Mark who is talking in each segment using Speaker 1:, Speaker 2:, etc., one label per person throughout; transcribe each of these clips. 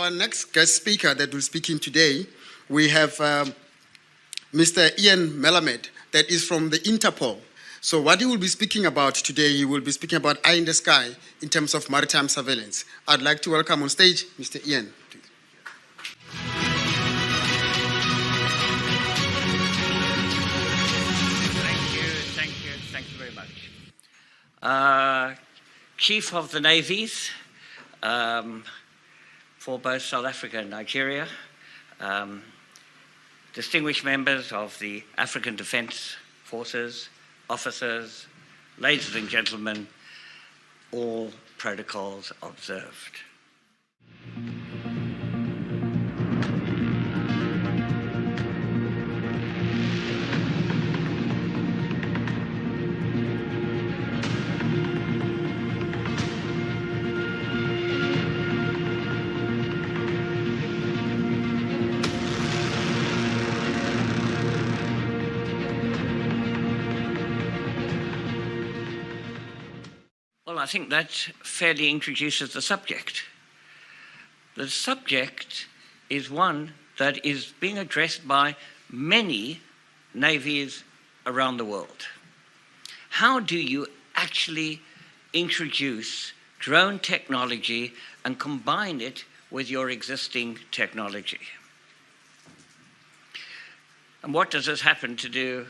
Speaker 1: our next guest speaker that will speak in today, we have Mr. Ian Melamed, that is from the Interpol. So what he will be speaking about today, he will be speaking about Eye in the Sky in terms of maritime surveillance. I'd like to welcome on stage Mr. Ian. Please.
Speaker 2: Thank you very much. Chief of the Navies for both South Africa and Nigeria, distinguished members of the African Defence Forces, officers, ladies and gentlemen, all protocols observed. Well, I think that fairly introduces the subject. The subject is one that is being addressed by many navies around the world. How do you actually introduce drone technology and combine it with your existing technology? And what does this happen to do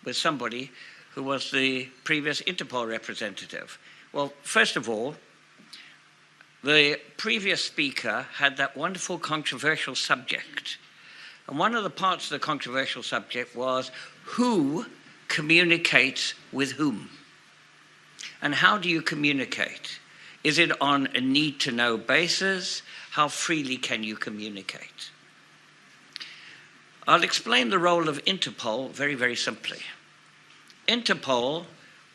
Speaker 2: with somebody who was the previous Interpol representative? Well, first of all, the previous speaker had that wonderful controversial subject. And one of the parts of the controversial subject was who communicates with whom? And how do you communicate? Is it on a need-to-know basis? How freely can you communicate? I'll explain the role of Interpol very, very simply. Interpol,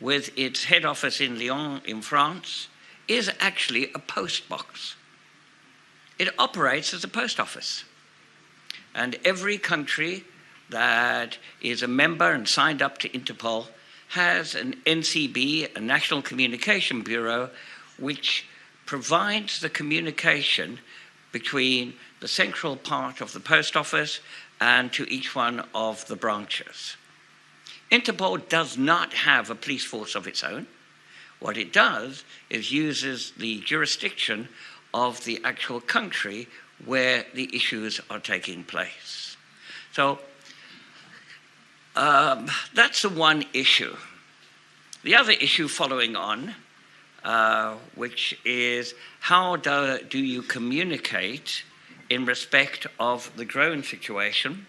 Speaker 2: with its head office in Lyon in France, is actually a post box. It operates as a post office. And every country that is a member and signed up to Interpol has an NCB, a National Communication Bureau, which provides the communication between the central part of the post office and to each one of the branches. Interpol does not have a police force of its own. What it does is uses the jurisdiction of the actual country where the issues are taking place. So that's the one issue. The other issue following on, which is how do you communicate in respect of the drone situation?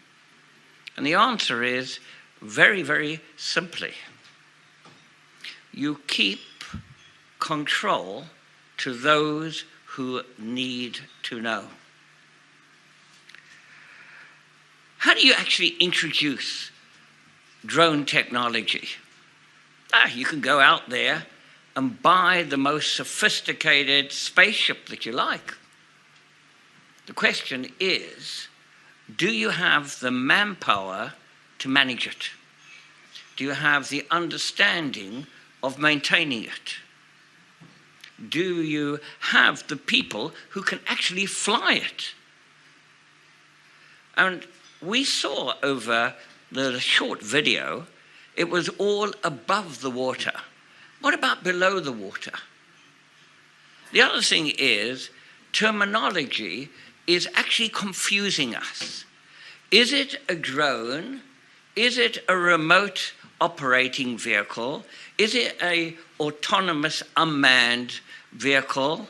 Speaker 2: And the answer is very, very simply, you keep control to those who need to know. How do you actually introduce drone technology? You can go out there and buy the most sophisticated spaceship that you like. The question is, do you have the manpower to manage it? Do you have the understanding of maintaining it? Do you have the people who can actually fly it? And we saw over the short video, it was all above the water. What about below the water? The other thing is, terminology is actually confusing us. Is it a drone? Is it a remote operating vehicle? Is it an autonomous unmanned vehicle?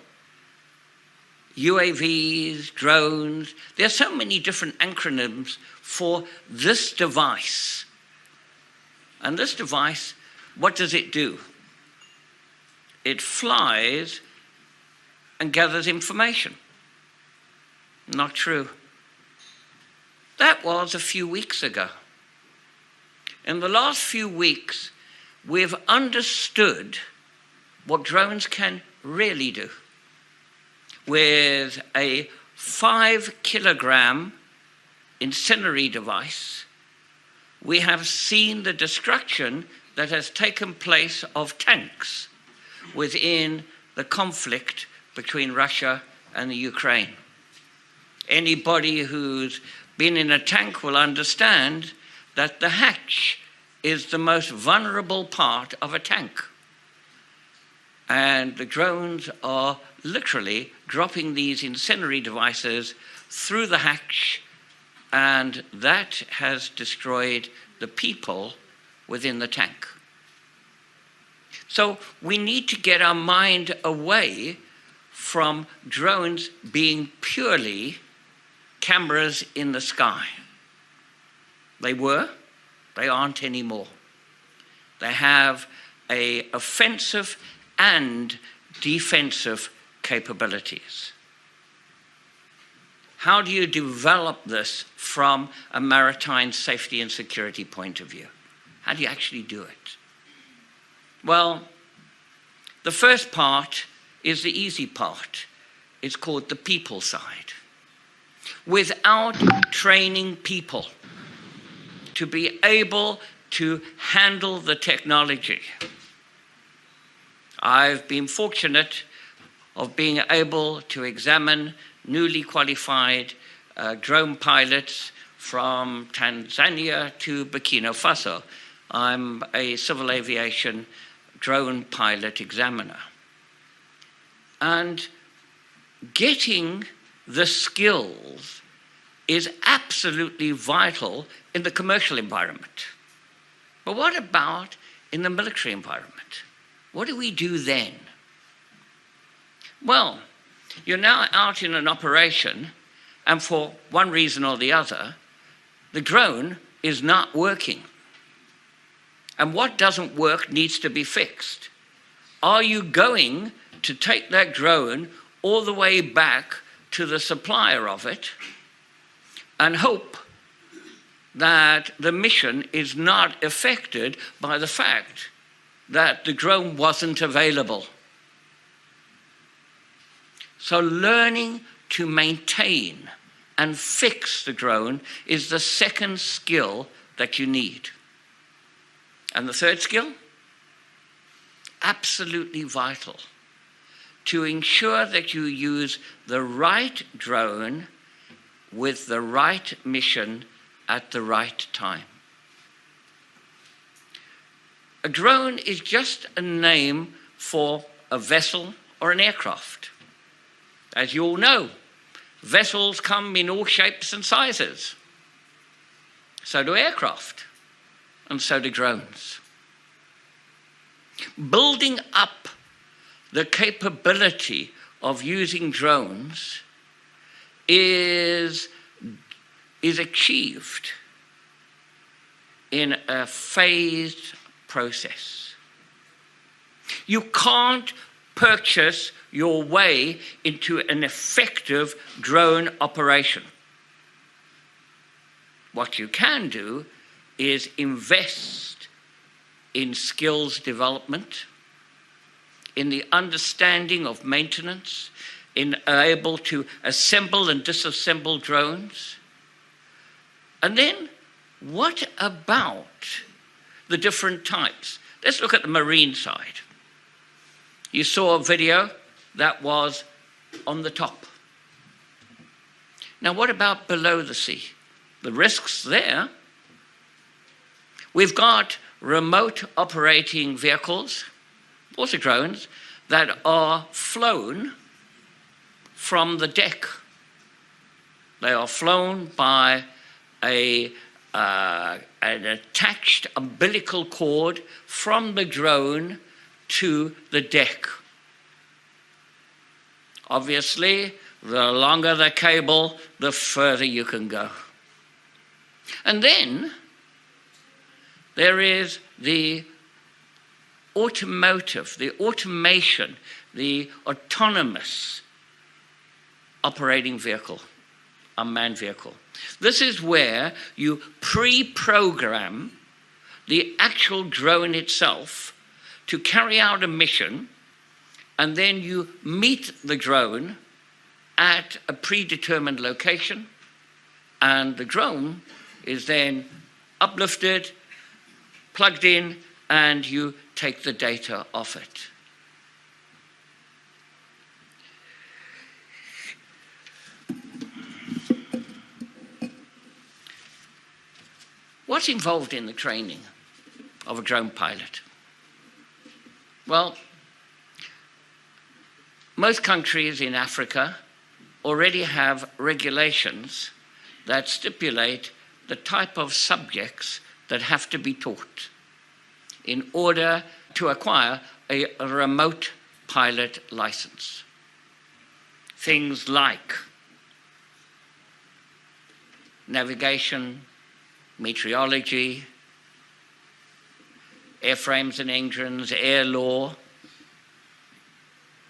Speaker 2: UAVs, drones. There are so many different acronyms for this device. And this device, what does it do? It flies and gathers information. Not true. That was a few weeks ago. In the last few weeks, we've understood what drones can really do. With a 5-kilogram incendiary device, we have seen the destruction that has taken place of tanks within the conflict between Russia and the Ukraine. Anybody who's been in a tank will understand that the hatch is the most vulnerable part of a tank. And the drones are literally dropping these incendiary devices through the hatch, and that has destroyed the people within the tank. So we need to get our mind away from drones being purely cameras in the sky. They were, they aren't anymore. They have an offensive and defensive capabilities. How do you develop this from a maritime safety and security point of view? How do you actually do it? Well, the first part is the easy part. It's called the people side. Without training people to be able to handle the technology, I've been fortunate of being able to examine newly qualified drone pilots from Tanzania to Burkina Faso. I'm a civil aviation drone pilot examiner. And getting the skills is absolutely vital in the commercial environment. But what about in the military environment? What do we do then? Well, you're now out in an operation, and for one reason or the other, the drone is not working. And what doesn't work needs to be fixed. Are you going to take that drone all the way back to the supplier of it and hope that the mission is not affected by the fact that the drone wasn't available? So learning to maintain and fix the drone is the second skill that you need. And the third skill? Absolutely vital. To ensure that you use the right drone with the right mission at the right time. A drone is just a name for a vessel or an aircraft. As you all know, vessels come in all shapes and sizes. So do aircraft, and so do drones. Building up the capability of using drones is achieved in a phased process. You can't purchase your way into an effective drone operation. What you can do is invest in skills development, in the understanding of maintenance, in able to assemble and disassemble drones. And then, what about the different types? Let's look at the marine side. You saw a video that was on the top. Now, what about below the sea? The risks there. We've got remote operating vehicles, also drones, that are flown from the deck. They are flown by an attached umbilical cord from the drone to the deck. Obviously, the longer the cable, the further you can go. And then there is the automotive, the automation, the autonomous operating vehicle, unmanned vehicle. This is where you pre-program the actual drone itself to carry out a mission, and then you meet the drone at a predetermined location, and the drone is then uplifted, plugged in, and you take the data off it. What's involved in the training of a drone pilot? Well, most countries in Africa already have regulations that stipulate the type of subjects that have to be taught in order to acquire a remote pilot license. Things like navigation, meteorology, airframes and engines, air law,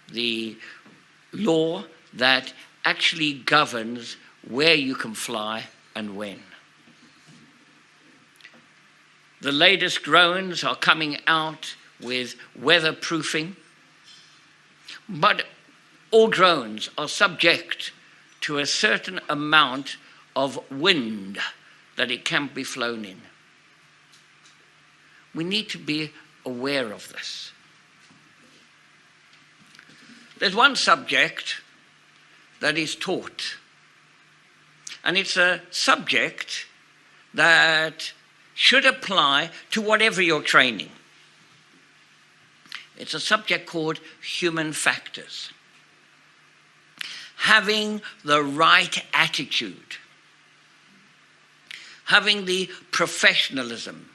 Speaker 2: the law that actually governs where you can fly and when. The latest drones are coming out with weatherproofing, but all drones are subject to a certain amount of wind that it can be flown in. We need to be aware of this. There's one subject that is taught, and it's a subject that should apply to whatever you're training. It's a subject called human factors. Having the right attitude, having the professionalism,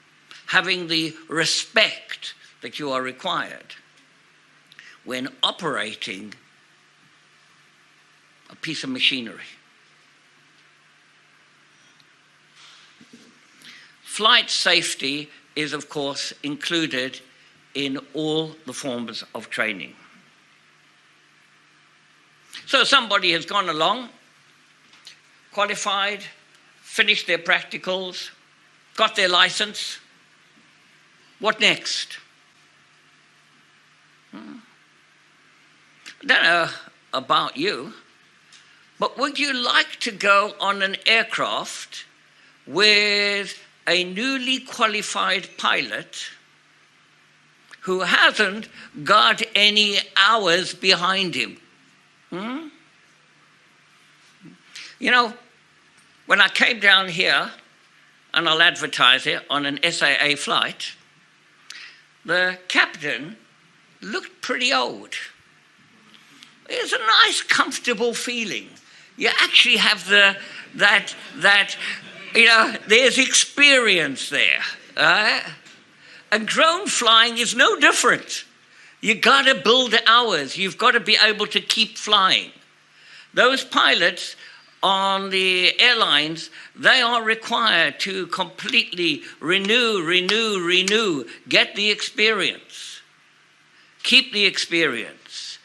Speaker 2: having the respect that you are required when operating a piece of machinery. Flight safety is, of course, included in all the forms of training. So somebody has gone along, qualified, finished their practicals, got their license. What next? I don't know about you, but would you like to go on an aircraft with a newly qualified pilot who hasn't got any hours behind him? You know, when I came down here, and I'll advertise it, on an SAA flight, the captain looked pretty old. It was a nice, comfortable feeling. You actually have there's experience there. And drone flying is no different. You got to build hours. You've got to be able to keep flying. Those pilots on the airlines, they are required to completely renew, get the experience, keep the experience,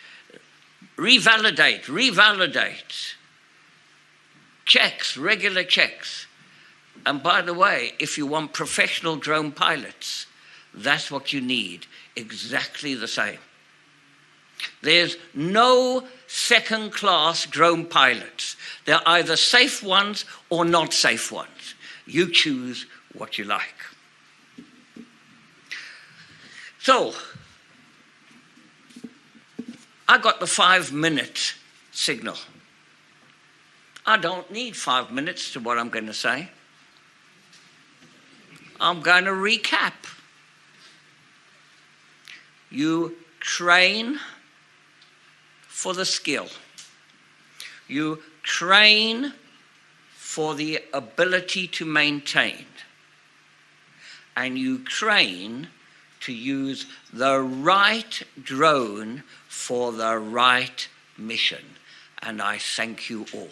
Speaker 2: revalidate, checks, regular checks. And by the way, if you want professional drone pilots, that's what you need, exactly the same. There's no second-class drone pilots. They're either safe ones or not safe ones. You choose what you like. So, I got the 5-minute signal. I don't need 5 minutes to what I'm going to say. I'm going to recap. You train for the skill. You train for the ability to maintain. And you train to use the right drone for the right mission. And I thank you all.